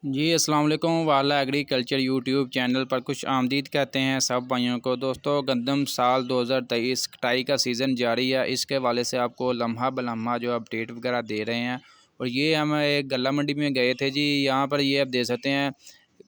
जी अस्सलाम वालेकुम। वाला एग्रीकल्चर यूट्यूब चैनल पर खुश आमदीद कहते हैं सब भाइयों को। दोस्तों, गंदम साल 2023 कटाई का सीज़न जारी है। इसके हवाले से आपको लम्हा बलम्हा जो अपडेट वगैरह दे रहे हैं। और ये हम एक गल्ला मंडी में गए थे जी। यहाँ पर ये आप देख सकते हैं,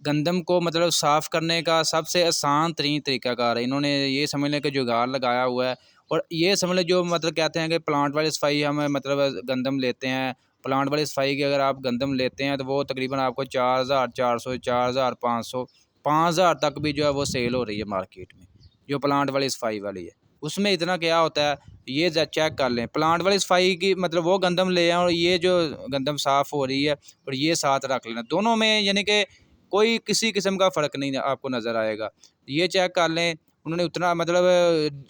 गंदम को मतलब साफ़ करने का सबसे आसान तरीन तरीकाकार है। इन्होंने ये समझ लें कि जुगाड़ लगाया हुआ है। और ये समझ लें जो मतलब कहते हैं कि प्लांट वाली सफाई हम मतलब गंदम लेते हैं। प्लांट वाली सफाई की अगर आप गंदम लेते हैं तो वो तकरीबन आपको 4,400 4,500 5,000 तक भी जो है वो सेल हो रही है मार्केट में, जो प्लांट वाली सफाई वाली है। उसमें इतना क्या होता है, ये चेक कर लें। प्लांट वाली सफाई की मतलब वो गंदम ले आएँ और ये जो गंदम साफ़ हो रही है और ये साथ रख लेना, दोनों में यानी कि कोई किसी किस्म का फ़र्क नहीं आपको नज़र आएगा। ये चेक कर लें, उन्होंने उतना मतलब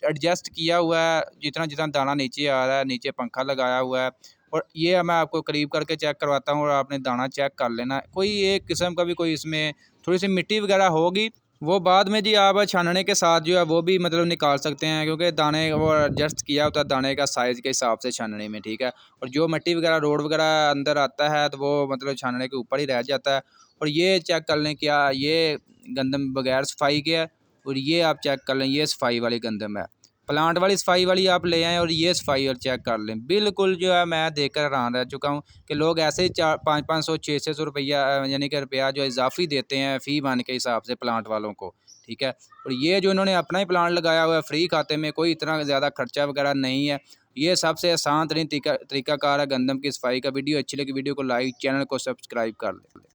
एडजस्ट किया हुआ है, जितना जितना दाना नीचे आ रहा है, नीचे पंखा लगाया हुआ है। और ये मैं आपको करीब करके चेक करवाता हूँ और आपने दाना चेक कर लेना। कोई एक किस्म का भी कोई इसमें थोड़ी-सी मिट्टी वगैरह होगी, वो बाद में जी आप छानने के साथ जो है वो भी मतलब निकाल सकते हैं, क्योंकि दाने वो एडजस्ट किया होता है दाने का साइज़ के हिसाब से छानने में, ठीक है। और जो मिट्टी वगैरह रोड वगैरह अंदर आता है तो वो मतलब छानने के ऊपर ही रह जाता है। और ये चेक कर लें क्या ये गंदम बगैर सफाई के है, और ये आप चेक कर लें ये सफाई वाली गंदम है। प्लांट वाली सफाई वाली आप ले आएँ और ये सफाई और चेक कर लें। बिल्कुल जो है मैं देखकर हैरान रह चुका हूँ कि लोग ऐसे ही 500-500 600 रुपया यानी कि रुपया जो इजाफ़ी देते हैं फ़ी वन के हिसाब से प्लांट वालों को, ठीक है। और ये जो इन्होंने अपना ही प्लांट लगाया हुआ है फ्री खाते में, कोई इतना ज़्यादा खर्चा वगैरह नहीं है। ये सबसे आसान तरीन तरीकाकार है गंदम की सफाई का। वीडियो अच्छी लगी वीडियो को लाइक, चैनल को सब्सक्राइब कर लें।